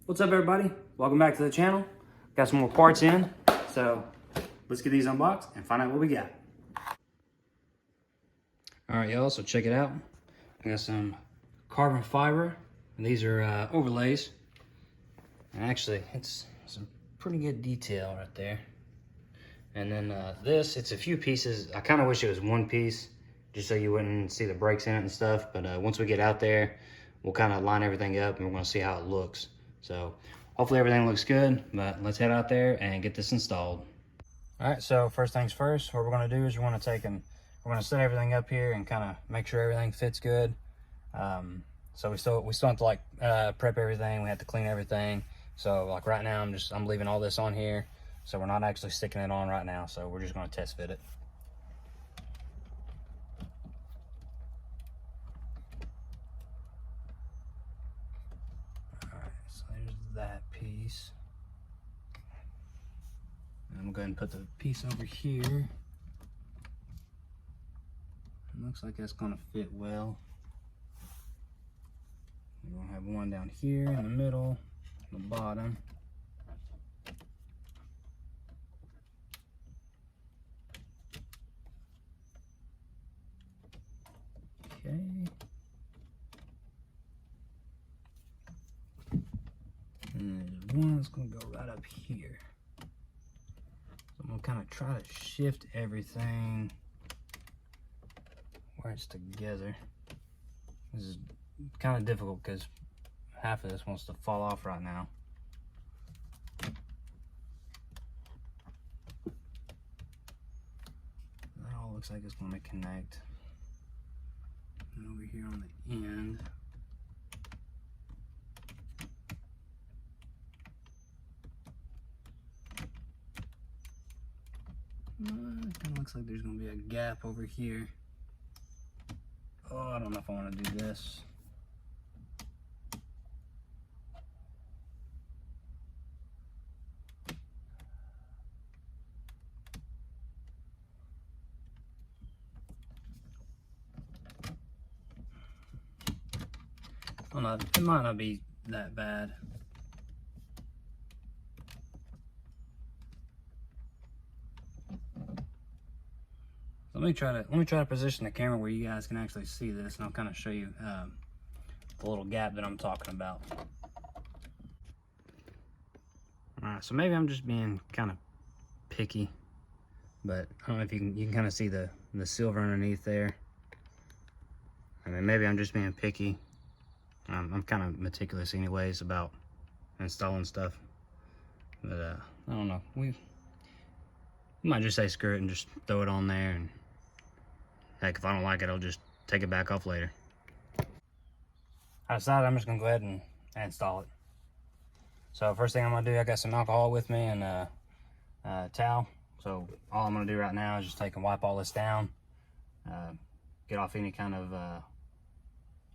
What's up, everybody? Welcome back to the channel. Got some more parts in, so let's get these unboxed and find out what we got. All right, y'all, so check it out. I got some carbon fiber, and these are overlays. And actually, it's some pretty good detail right there. And then this, it's a few pieces. I kind of wish it was one piece, just so you wouldn't see the breaks in it and stuff. But once we get out there, we'll kind of line everything up, and we're gonna see how it looks. So hopefully everything looks good, but let's head out there and get this installed. All right, so first things first, what we're gonna do is we're gonna set everything up here and kind of make sure everything fits good. So we still have to like prep everything. We have to clean everything. So like right now, I'm leaving all this on here. So we're not actually sticking it on right now. So we're just gonna test fit it. All right, so there's that piece. And I'm going to put the piece over here. It looks like that's gonna fit well. We're gonna have one down here in the middle, the bottom. Okay. And there's one that's gonna go right up here. So I'm gonna kind of try to shift everything where it's together. This is kind of difficult because half of this wants to fall off right now. That all looks like it's gonna connect. And over here on the end, it kind of looks like there's gonna be a gap over here. Oh, I don't know if I want to do this. Well, it might not be that bad. Let me try to position the camera where you guys can actually see this, and I'll kind of show you the little gap that I'm talking about. All right, so maybe I'm just being kind of picky, but I don't know if you can kind of see the silver underneath there. I mean, maybe I'm just being picky. I'm kind of meticulous anyways about installing stuff, but I don't know. We might just say screw it and just throw it on there, and heck, if I don't like it, I'll just take it back off later. I decided I'm just gonna go ahead and install it. So first thing I'm gonna do, I got some alcohol with me and a towel. So all I'm gonna do right now is just take and wipe all this down, get off any kind of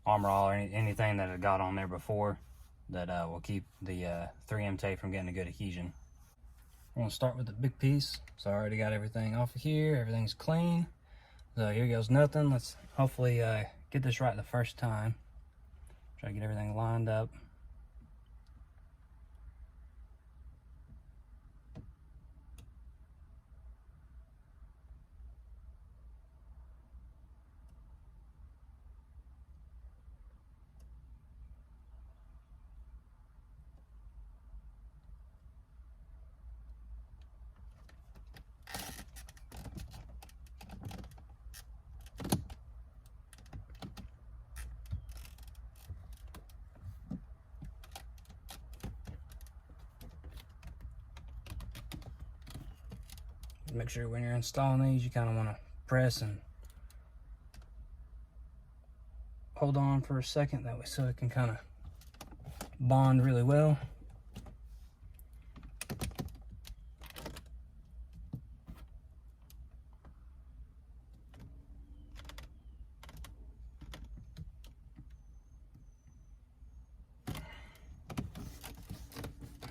Armor All or anything that I got on there before that will keep the 3M tape from getting a good adhesion. I'm gonna start with the big piece. So I already got everything off of here. Everything's clean. So here goes nothing. Let's hopefully get this right the first time. Try to get everything lined up. Make sure when you're installing these, you kind of want to press and hold on for a second, that way so it can kind of bond really well.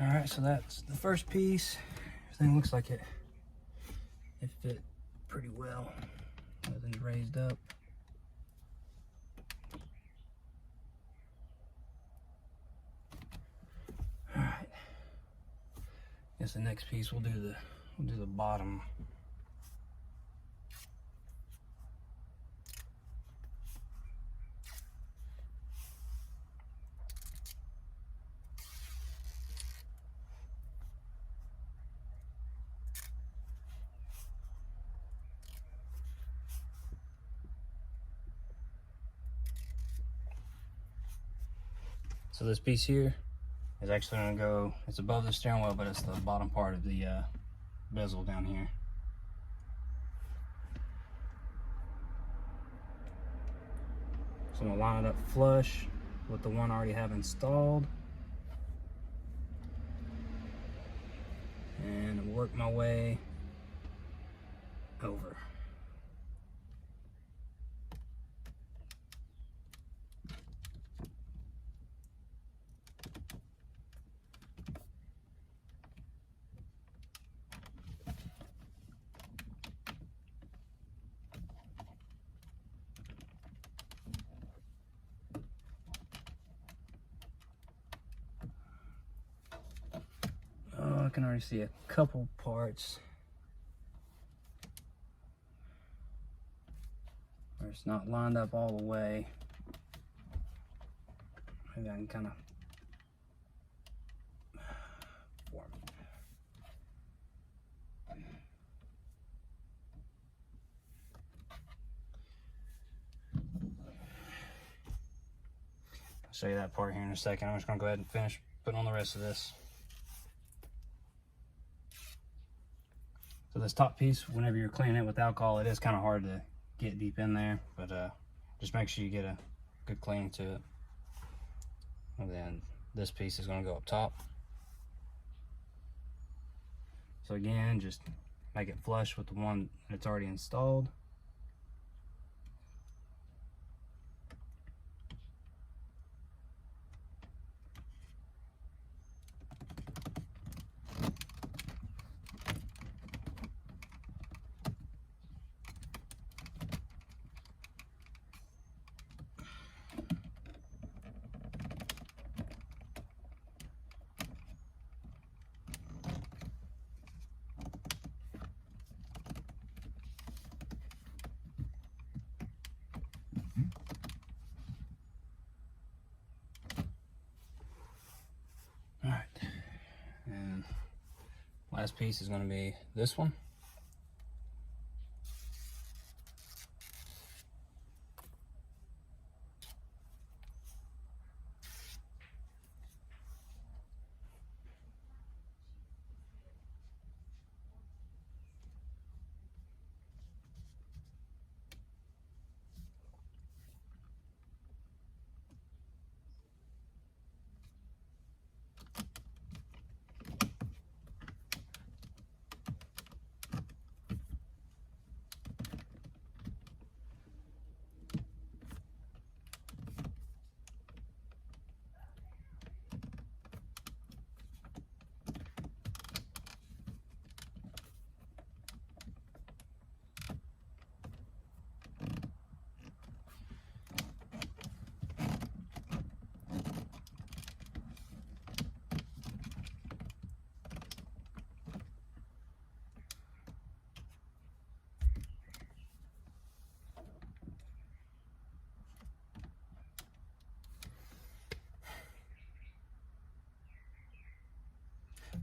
All right, so that's the first piece. Everything looks like it fit pretty well. Everything's raised up. guess the next piece we'll do the bottom. So this piece here is actually going to go, it's above the steering wheel, but it's the bottom part of the bezel down here. So I'm going to line it up flush with the one I already have installed. And work my way over. Oh, I can already see a couple parts where it's not lined up all the way. Maybe I can kind of form it. I'll show you that part here in a second. I'm just going to go ahead and finish putting on the rest of this. So this top piece, whenever you're cleaning it with alcohol, it is kind of hard to get deep in there, but just make sure you get a good cleaning to it. And then this piece is going to go up top. So again, just make it flush with the one that's already installed. Last piece is going to be this one.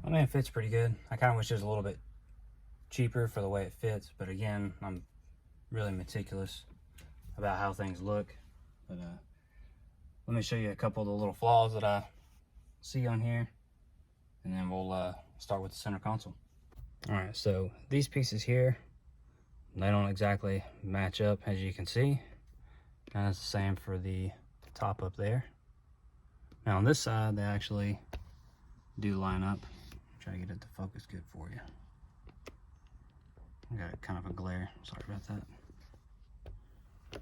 I mean, it fits pretty good. I kind of wish it was a little bit cheaper for the way it fits, but again, I'm really meticulous about how things look. But let me show you a couple of the little flaws that I see on here, and then we'll start with the center console. All right, so these pieces here, they don't exactly match up, as you can see. And it's the same for the top up there. Now on this side, they actually do line up. Try to get it to focus good for you. I got kind of a glare, sorry about that.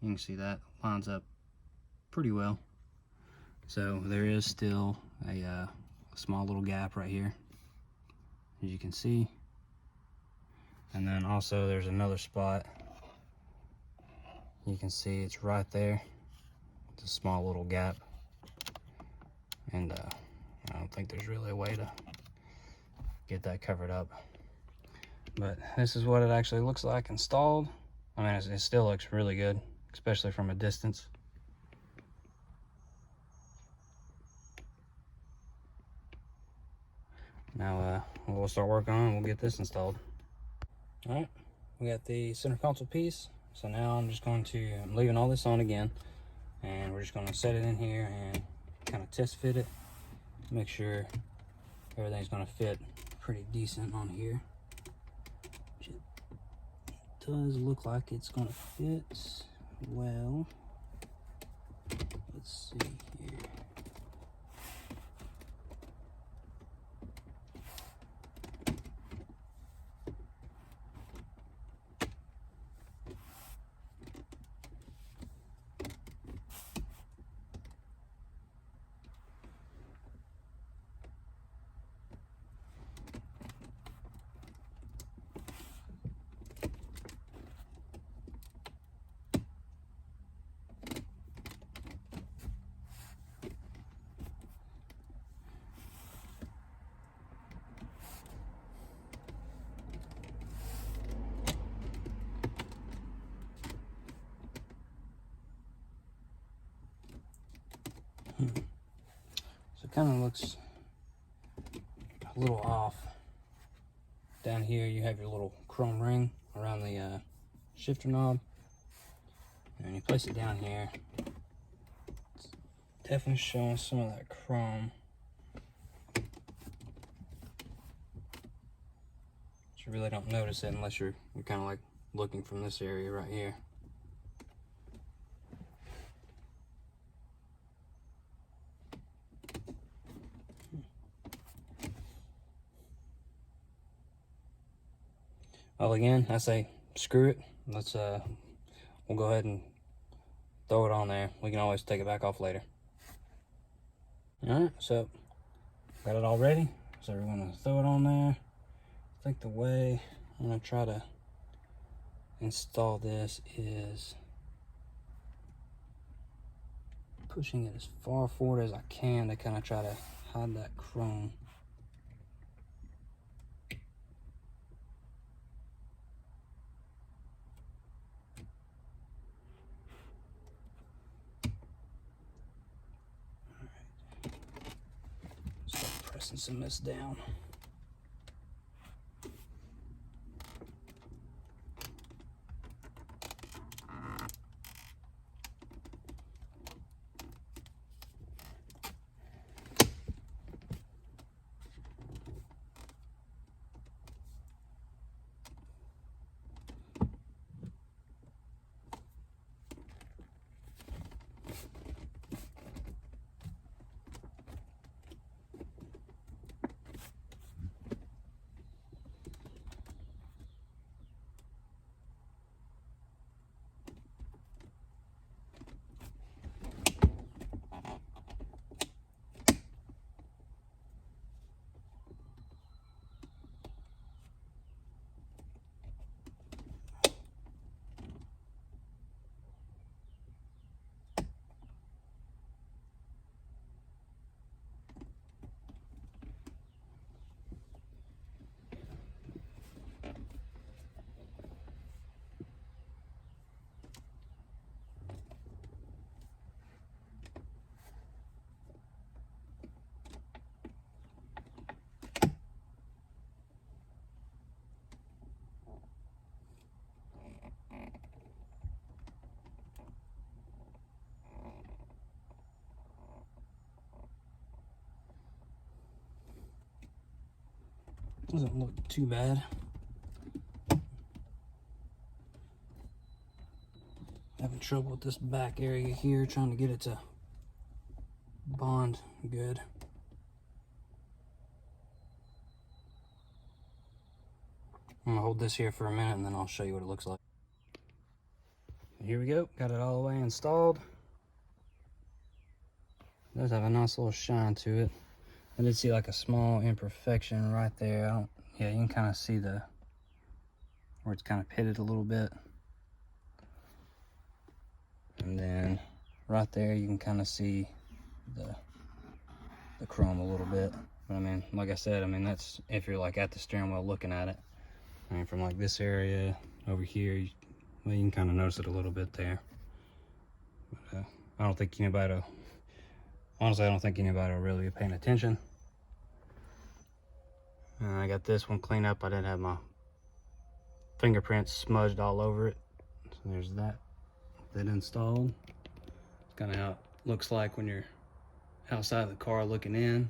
You can see that lines up pretty well. So there is still a small little gap right here, as you can see. And then also there's another spot. You can see it's right there. It's a small little gap. And think there's really a way to get that covered up. But this is what it actually looks like installed. I mean, it still looks really good, especially from a distance. Now we'll start working on it and we'll get this installed. All right, we got the center console piece. So now I'm leaving all this on again, and we're just gonna set it in here and kind of test fit it, make sure everything's gonna fit pretty decent on here. It does look like it's gonna fit well. Let's see here. So it kind of looks a little off. Down here you have your little chrome ring around the shifter knob, and you place it down here. It's definitely showing some of that chrome. But you really don't notice it unless you're kind of like looking from this area right here. Well, again, I say screw it. We'll go ahead and throw it on there. We can always take it back off later. All right, so got it all ready. So we're gonna throw it on there. I think the way I'm gonna try to install this is pushing it as far forward as I can to kind of try to hide that chrome. Pressing some of this down. Doesn't look too bad. Having trouble with this back area here, trying to get it to bond good. I'm gonna hold this here for a minute and then I'll show you what it looks like. Here we go, got it all the way installed. It does have a nice little shine to it. I did see like a small imperfection right there. Yeah, you can kind of see where it's kind of pitted a little bit. And then right there you can kind of see the the chrome a little bit. But I mean, like I said, I mean, that's if you're like at the steering wheel looking at it. I mean, from like this area over here, well, you can kind of notice it a little bit there. But, I don't think anybody will, honestly, I don't think anybody will really be paying attention. And I got this one cleaned up. I didn't have my fingerprints smudged all over it. So there's that installed. It's kind of how it looks like when you're outside the car looking in.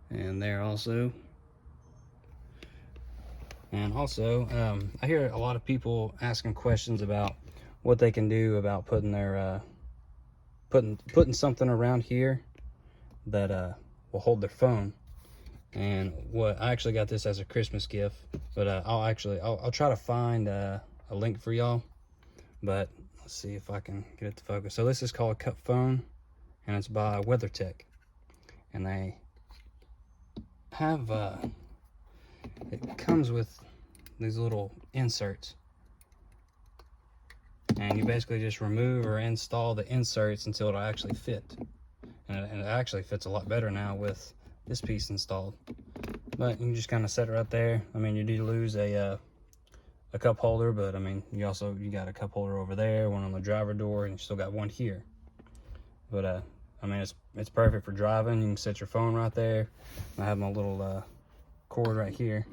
And there also. And also, I hear a lot of people asking questions about what they can do about putting their putting something around here that will hold their phone. And what I actually got this as a Christmas gift, but I'll try to find a link for y'all. But let's see if I can get it to focus. So this is called Cupfone, and it's by WeatherTech, and they have it comes with these little inserts, and you basically just remove or install the inserts until it'll actually fit, and it actually fits a lot better now with this piece installed. But you can just kind of set it right there. I mean, you do lose a cup holder, but I mean, you got a cup holder over there, one on the driver door, and you still got one here. But I mean, it's perfect for driving. You can set your phone right there. I have my little cord right here.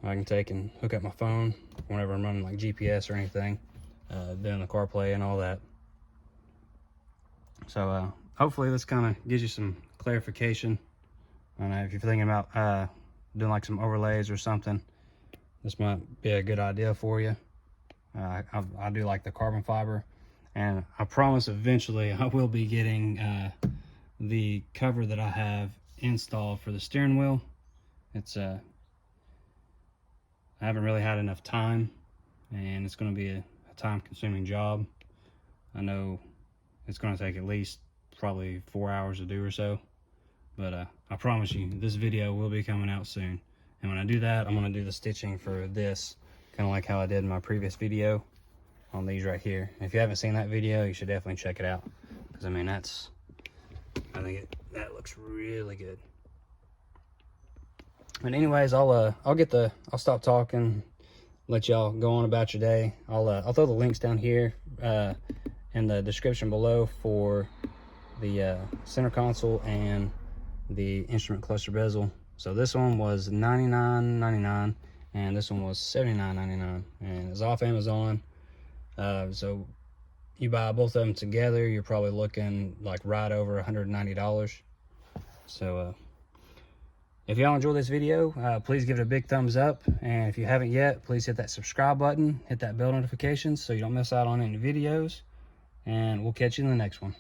I can take and hook up my phone whenever I'm running like GPS or anything, doing the CarPlay and all that. So hopefully this kind of gives you some clarification. And if you're thinking about doing like some overlays or something, this might be a good idea for you. I do like the carbon fiber, and I promise eventually I will be getting the cover that I have installed for the steering wheel. It's I haven't really had enough time, and it's going to be a time-consuming job. I know it's going to take at least probably 4 hours to do or so. But I promise you, this video will be coming out soon. And when I do that, I'm going to do the stitching for this, kind of like how I did in my previous video on these right here. And if you haven't seen that video, you should definitely check it out. Because, I mean, I think that looks really good. But anyways, I'll stop talking, let y'all go on about your day. I'll throw the links down here in the description below for the center console and the instrument cluster bezel. So this one was $99.99 and this one was $79.99, and it's off Amazon. So you buy both of them together, you're probably looking like right over $190. So if y'all enjoyed this video, please give it a big thumbs up, and if you haven't yet, please hit that subscribe button, hit that bell notification so you don't miss out on any videos, and we'll catch you in the next one.